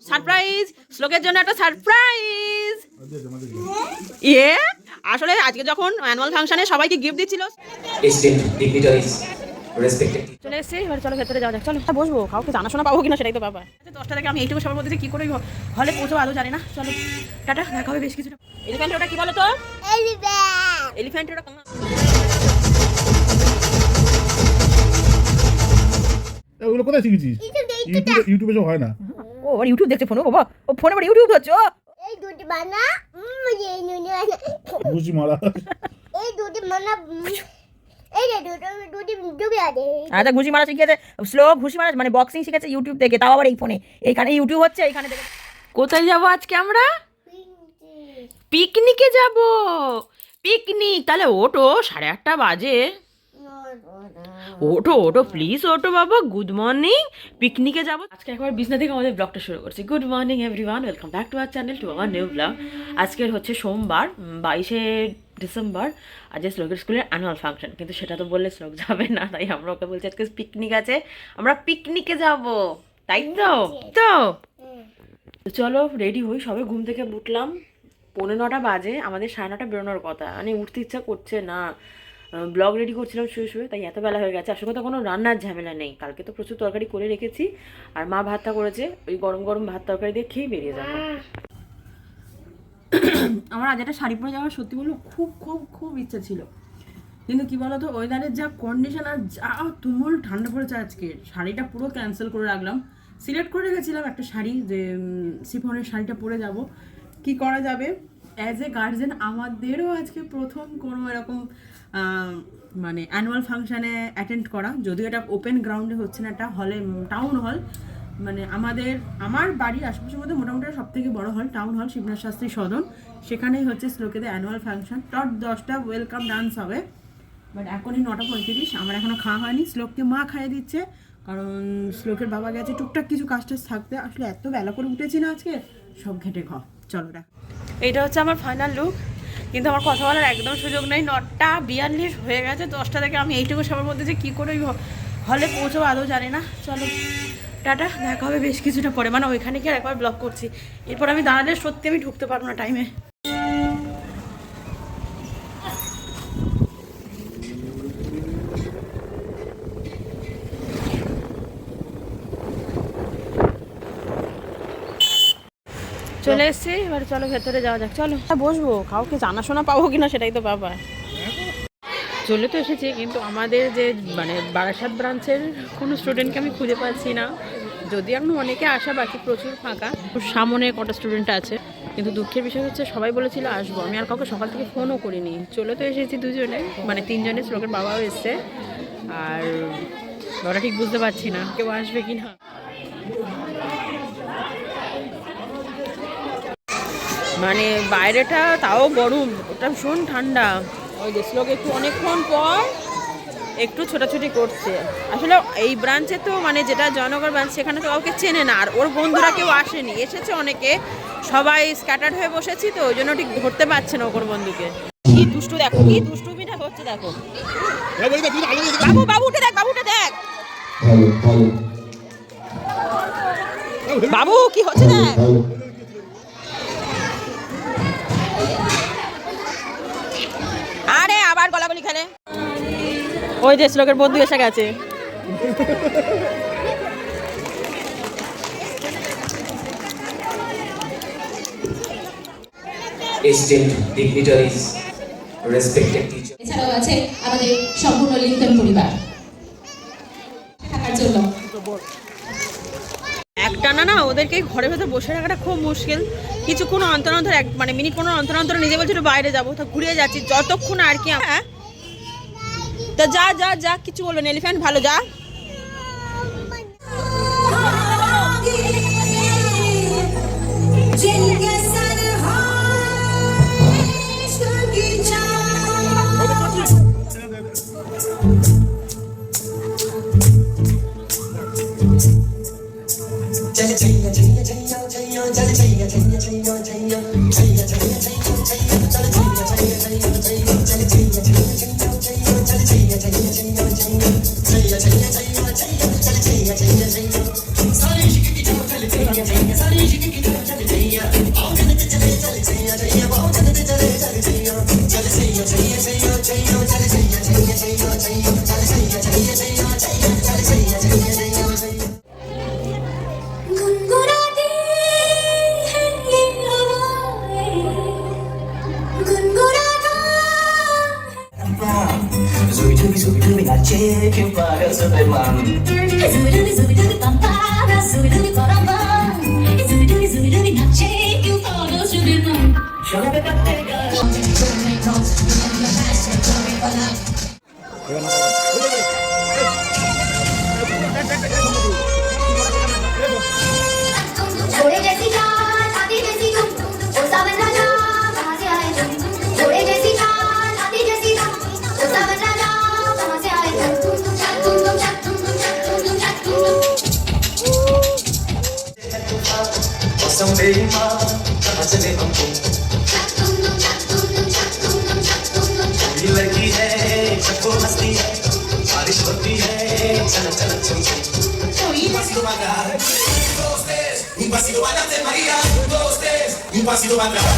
Surprise, শ্লোকের জন্য একটা সারপ্রাইজ। ইয়ে আসলে আজকে যখন অ্যানুয়াল ফাংশনে সবাইকে গিফট দিচ্ছিল, চলে এসেছি। এবার চলো ভেতরে যাওয়া যাক। চলো বসবো, কাউকে জানাশোনা পাবো কিনা সেটাই তো ব্যাপার। 10টা থেকে আমি এইটুকু সবার মধ্যে কি করে হলে পৌঁছবো আদৌ জানি না। চলো টাটা, দেখা হবে বেশ কিছুটা। এলিফ্যান্ট ওটা কি বলো তো? এলিফ্যান্ট ওটা ওগুলো কোথায় শিখেছিস? ইউটিউবে সব হয় না। ও আর ইউটিউব দেখছে ফোনে, বাবা ও ফোনে আবার ইউটিউব হচ্ছে। এই দুটি বানা ঘুষি মারা, এই দুটি বানা, এই যে দুটি ডুবে আছে। আচ্ছা ঘুষি মারা শিখেছে, স্লো ঘুষি মারা মানে বক্সিং শিখেছে ইউটিউব থেকে, তাও আবার এই ফোনে। এইখানে ইউটিউব হচ্ছে, এইখানে দেখে। কোথায় যাবো আজকে আমরা? পিকনিকে যাব। পিকনিক? তাহলে ওটো, 8:30 বাজে। ওটো ওটো প্লিজ, ওটো বাবা। গুড মর্নিং, পিকনিকে যাব আজকে। একবার বিছনা থেকে আমাদের ব্লগটা শুরু করছি। Good morning everyone, welcome back to our channel, to our new blog. আজকের হচ্ছে সোমবার, 22শে ডিসেম্বর। আজকে শ্লোকের স্কুলের অ্যানুয়াল ফাংশন, কিন্তু সেটা তো বললে শ্লোক যাবে না, তাই আমরা ওকে বলছি আজকে পিকনিক আছে, আমরা পিকনিকে যাব, তাই তো? তো চলো রেডি হই। সবে ঘুম থেকে উঠলাম, 9:45 বাজে। আমাদের 9:30 বেরোনোর কথা, মানে উঠতে ইচ্ছা করছে না। ব্লগ রেডি করছিলাম শুয়ে শুয়ে, তাই এত বেলা হয়ে গেছে। আসলে তো কোনো রান্নার ঝামেলা নেই, কালকে তো প্রচুর তরকারি করে রেখেছি, আর মা ভাতটা করেছে, ওই গরম গরম ভাত তরকারি দিয়ে খেয়ে বেরিয়ে যাবো। আমার আজ একটা শাড়ি পরে যাওয়ার সত্যি বলবো খুব খুব খুব ইচ্ছা ছিল, কিন্তু কি বলতো ওয়েদারের যা কন্ডিশন আর যা তুমুল ঠান্ডা পড়েছে আজকে, শাড়িটা পুরো ক্যান্সেল করে রাখলাম। সিলেক্ট করে রেখেছিলাম একটা শাড়ি, যে শিফনের শাড়িটা পরে যাব। কি করা যাবে, অ্যাজ এ গার্জেন আমাদেরও আজকে প্রথম কোনো এরকম মানে অ্যানুয়াল ফাংশানে অ্যাটেন্ড করা, যদিও এটা ওপেন গ্রাউন্ডে হচ্ছে না, একটা হলে, টাউন হল। মানে আমার বাড়ির আশেপাশের মধ্যে মোটামুটি সব থেকে বড় হল টাউন হল, শিবনাথ শাস্ত্রী সদন, সেখানেই হচ্ছে শ্লোকেদের অ্যানুয়াল ফাংশন। টপ 10টা ওয়েলকাম ডান্স হবে, বাট এখনই 9:35। আমার এখনও খাওয়া হয়নি, শ্লোককে মা খাইয়ে দিচ্ছে, কারণ শ্লোকের বাবা গেছে টুকটাক কিছু কাজ টাজ থাকতে। আসলে এত বেলা করে উঠেছি না আজকে, সব ঘেটে খাও। চলো দেখ, এইটা হচ্ছে আমার ফাইনাল লুক, কিন্তু আমার কথা বলার একদম সুযোগ নেই। 9:42 হয়ে গেছে। 10টা থেকে আমি এইটুকু সবার মধ্যে যে কী করে হলে পৌঁছবো আদৌ জানি না। চলো টাটা, দেখা হবে বেশ কিছুটা পরে, মানে ওইখানে গিয়ে একবার ব্লগ করছি। এরপর আমি দাঁড়ালে সত্যি আমি ঢুকতে পারবো না টাইমে। চলে এসছি, এবার চলো ভেতরে যাওয়া যাক। চলো বসবো, কাউকে জানাশোনা পাবো কিনা সেটাই তো ব্যাপার। চলে তো এসেছি, কিন্তু আমাদের যে মানে বারাসাত ব্রাঞ্চের কোনো স্টুডেন্টকে আমি খুঁজে পাচ্ছি না, যদি এখন অনেকে আসা বাকি, প্রচুর ফাঁকা। সামনে কটা স্টুডেন্ট আছে, কিন্তু দুঃখের বিষয় হচ্ছে সবাই বলেছিল আসবো, আমি আর কাউকে সকাল থেকে ফোনও করিনি। চলে তো এসেছি দুজনে, মানে 3জনে, শ্লোকের বাবাও এসছে, আর ওরা ঠিক বুঝতে পারছি না কেউ আসবে কি না। মানে বাইরেটা তাও গরম, ওটা ভীষণ ঠান্ডা। ওই যে শ্লোক একটু অনেকক্ষণ পর একটু ছোটাছুটি করছে। আসলে এই ব্রাঞ্চে তো মানে যেটা জয়নগর ব্রাঞ্চ, সেখানে তো কাউকে চেনে না, আর ওর বন্ধুরা কেউ আসেনি, এসেছে অনেকে, সবাই স্ক্যাটার্ড হয়ে বসেছি, তো ওই জন্য ঠিক ধরতে পারছে না ওর বন্ধুকে। কি দুষ্টু দেখো, কি দুষ্টুমিটা হচ্ছে দেখো। বাবু বাবু উঠে দেখ, বাবু উঠে দেখ, বাবু কি হচ্ছে দেখ। আরে আবার গলাগলি খেলে। ওই যে শ্লোকের বন্ধু এসে গেছে। এছাড়াও আছে আমাদের সম্পূর্ণ লিঙ্কন পরিবার থাকার জন্য। একটানা না ওদেরকে ঘরের ভেতর বসে রাখাটা খুব মুশকিল। কিছুক্ষণ অন্তর অন্তর মানে মিনিট 15 অন্তর অন্তর নিজে বলছে একটু বাইরে যাবো, তা ঘুরিয়ে যাচ্ছি যতক্ষণ আর কি। হ্যাঁ তা যা যা যা, কিছু বলবেন, এলিফ্যান্ট ভালো, যা। गुनगुनाती है ये हवाएं, गुनगुनाना Zubi dubi nache que paga Superman. zubi dubi pampara, zubi dubi paramba, zubi dubi nache que o paga Superman. Chove patega. घोड़े जैसी चाल हाथी जैसी धूम ओ सावन राजा कहाँ से आए तुम घोड़े जैसी चाल हाथी जैसी धूम ओ सावन राजा कहाँ से आए तुम Possam beima, chale हमको. ये लगी है, सबको हंसती है, बारिश होती है, चल चल चल चल. Un pasito para atrás, 2, 3, un pasito para adelante María, 2, 3, un pasito para atrás.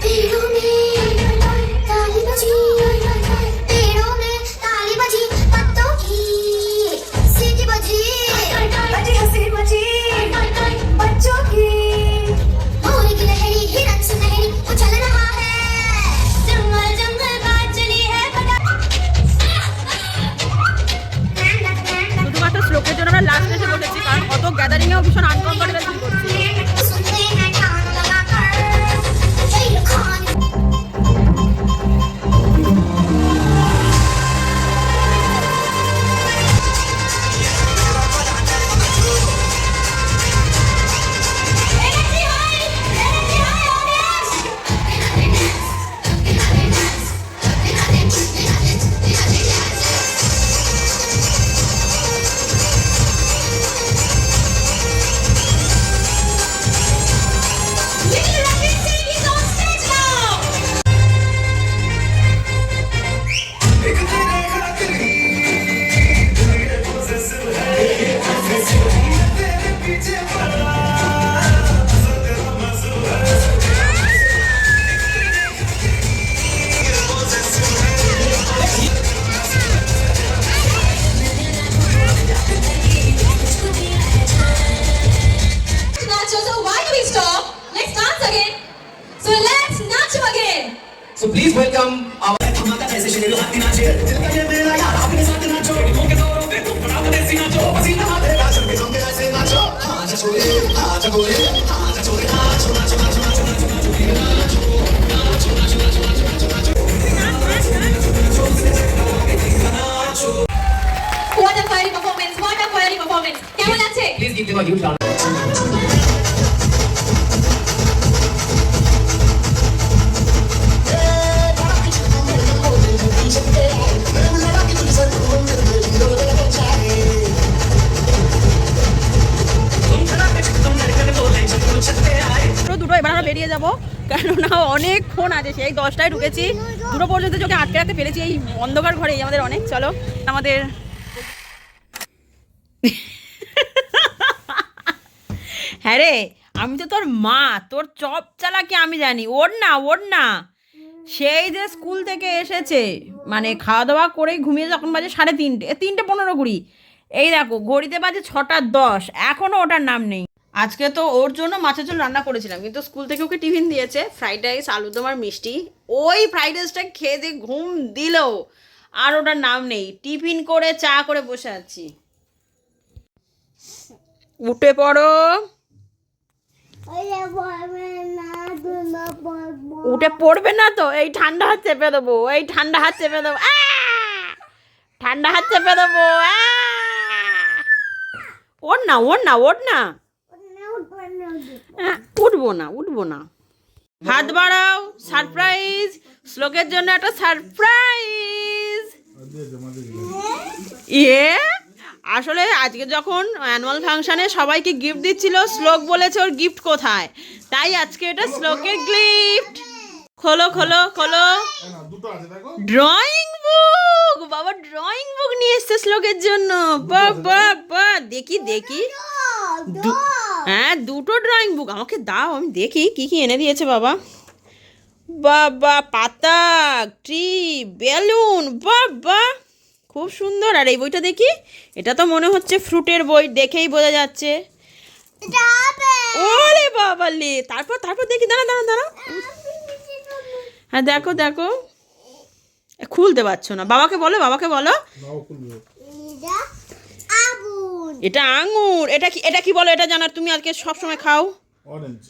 पेड़ों में ताली बजी पेड़ों में ताली बजी पत्तों की सीटी बजी बजी हंसी बजी बच्चों की मोर की लहरी हिरन सुनहरी वो चल रहा है जंगल जंगल बात चली है पता শুধুমাত্র শ্লোকের জন্য আমরা লাস্ট এসে বসেছি, কারণ অত গ্যাদারিংয়েও ভীষণ আনকমফর্টেবল ফিল করছি। सुनते हैं कान लगाकर शेर Khan Nacho, so why do we stop? Let's dance again. So let's nacho again. So please welcome our धमाका ऐसे शेर हाथी नाचे दिल का ये मेरा यार अपने साथ नाचो मौके दौरों पे तुम बना देसी नाचो पसीना मारे नाचो के संगे ऐसे नाचो आजा छोरे आजा गोरे आजा छोरे नाचो नाचो नाचो नाचो नाचो नाचो नाचो नाचो नाचो नाचो नाचो. What a fiery performance. What a fiery performance. কেমন আছে? Please give them a huge round. পুরো দুটো এবার আমরা বেরিয়ে যাবো, কেননা অনেকক্ষণ আছে, সেই 10টায় ঢুকেছি, দুটো পর্যন্ত চোখে আটকে রাখতে পেরেছি এই অন্ধকার ঘরে। আমাদের অনেক, চলো আমাদের হ্যাঁ রে, আমি তো তোর মা, তোর চপ চালাকি আমি জানি। ওর না সেই যে স্কুল থেকে এসেছে, মানে খাওয়া দাওয়া করেই ঘুমিয়ে, যখন বাজে 3:30, 3:15 এই দেখো ঘড়িতে বাজে 6:10, এখনও ওটার নাম নেই। আজকে তো ওর জন্য মাছের ঝোল রান্না করেছিলাম, কিন্তু স্কুল থেকে ওকে টিফিন দিয়েছে ফ্রাইড রাইস, আলুদম আর মিষ্টি। ওই ফ্রাইড রাইসটা খেয়ে দিয়ে ঘুম দিল, আর ওটার নাম নেই। টিফিন করে চা করে বসে আছি। উঠে পড়ো, উঠে পড়বে না তো? এই ঠান্ডা হাত চেপে দেবো, এই ঠান্ডা হাত চেপে দেবো, ঠান্ডা হাত চেপে দেবো। ওঠ না ওঠ না ওঠ না, উঠবো না। হাত বাড়াও, সারপ্রাইজ, শ্লোকের জন্য একটা সারপ্রাইজ। আসলে আজকে যখন অ্যানুয়াল ফাংশনে সবাইকে গিফট দিচ্ছিল, শ্লোক বলেছে ওর গিফট কোথায়, তাই আজকে এটা শ্লোকের গিফট। খোলো খোলো খোলো, ড্রয়িং বুক। বাবা ড্রয়িং বুক নিয়ে এসছে শ্লোকের জন্য। বাবা বা দেখি দেখি, হ্যাঁ দুটো ড্রয়িং বুক আমাকে দাও, আমি দেখি কি কি এনে দিয়েছে বাবা। বাবা পাতা, ট্রি, বেলুন, বাবা খুব সুন্দর। আর এই বইটা দেখি, এটা তো মনে হচ্ছে ফ্রুটের বই, দেখেই বোঝা যাচ্ছে। ওরে বাবা লে, তারপর তারপর দেখি, দাঁড়া দাঁড়া দাঁড়া, হ্যাঁ দেখো দেখো, খুলতে পারছো না, বাবাকে বলো, বাবাকে বলো। এটা আঙুর। এটা কি, এটা কি বলো, এটা জানার তুমি আজকে সব সময় খাও। অরেঞ্জ।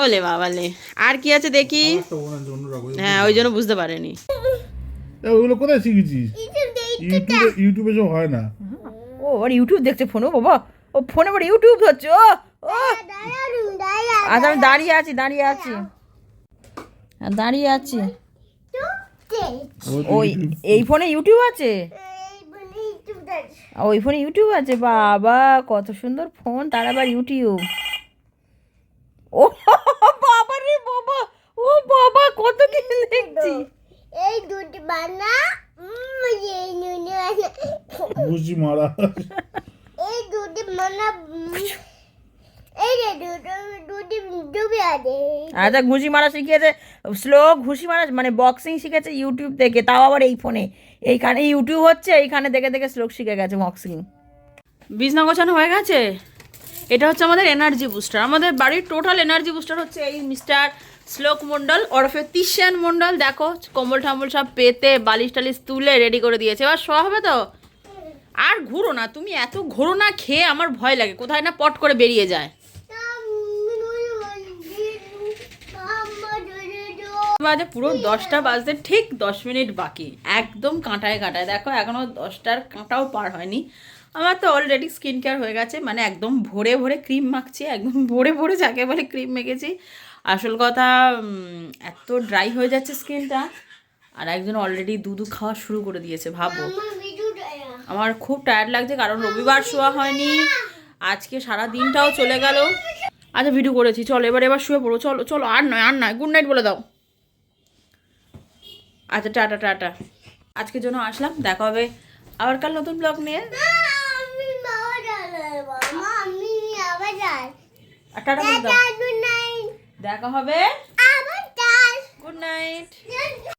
ওলে বাবা লে, আর কি আছে দেখি। হ্যাঁ ওই জন্য বুঝতে পারেনি। ওগুলো কোথায় শিখেছিস? ইউটিউবে সব হয় না। ও আর ইউটিউব দেখছে ফোনে, বাবা ও ফোনে আবার ইউটিউব হচ্ছে। ও আচ্ছা আমি দাঁড়িয়ে আছি, দাঁড়িয়ে আছি। ওই এই ফোনে ইউটিউব আছে, ওই ফোনে ইউটিউব আছে। বাবা কত সুন্দর ফোন, তার আবার ইউটিউব। ও বাবা রে বাবা, ও বাবা কত কিছু দেখছি। এই দুটি বানা বুঝি মারা। এই দুটি বানা এই যে দুটি ডুবে আছে। আচ্ছা ঘুষি মারা শিখিয়েছে শ্লোক, ঘুষি মারা মানে বক্সিং শিখেছে ইউটিউব থেকে, তাও আবার এই ফোনে। এইখানে ইউটিউব হচ্ছে, এইখানে দেখে দেখে শ্লোক শিখে গেছে বক্সিং। বিছনা গোছানো হয়ে গেছে। এটা হচ্ছে আমাদের এনার্জি বুস্টার, আমাদের বাড়ির টোটাল এনার্জি বুস্টার হচ্ছে এই মিস্টার শ্লোক মণ্ডল ওরফে তিশান মণ্ডল। দেখো কম্বল টম্বল সব পেতে বালিশ টালিশ তুলে রেডি করে দিয়েছে। এবার শোয়া হবে তো। আর ঘুরো না তুমি, এত ঘুরো না, খেয়ে আমার ভয় লাগে কোথায় না পট করে বেরিয়ে যায়। বাজে পুরো 10টা বাজতে ঠিক 10 মিনিট বাকি, একদম কাঁটায় কাঁটায়। দেখো এখনও 10টার কাঁটাও পার হয়নি। আমার তো অলরেডি স্কিন কেয়ার হয়ে গেছে, মানে একদম ভোরে ভোরে ক্রিম মাখছি, একদম ভোরে ভোরে যাকে বলে ক্রিম মেখেছি। আসল কথা এত ড্রাই হয়ে যাচ্ছে স্কিনটা। আর একজন অলরেডি দুধ খাওয়া শুরু করে দিয়েছে, ভাবো। আমার খুব টায়ার্ড লাগছে, কারণ রবিবার শোয়া হয়নি, আজকে সারা দিনটাও চলে গেল। আচ্ছা ভিডিও করেছি, চলো এবার শুয়ে পড়ো, চলো চলো। আর নয় গুড নাইট বলে দাও। আচ্ছা টাটা টাটা, আজকের জন্য আসলাম, দেখা হবে আবার কাল নতুন ব্লগ নিয়ে। টাটা বলে দাও, দেখা হবে, গুড নাইট।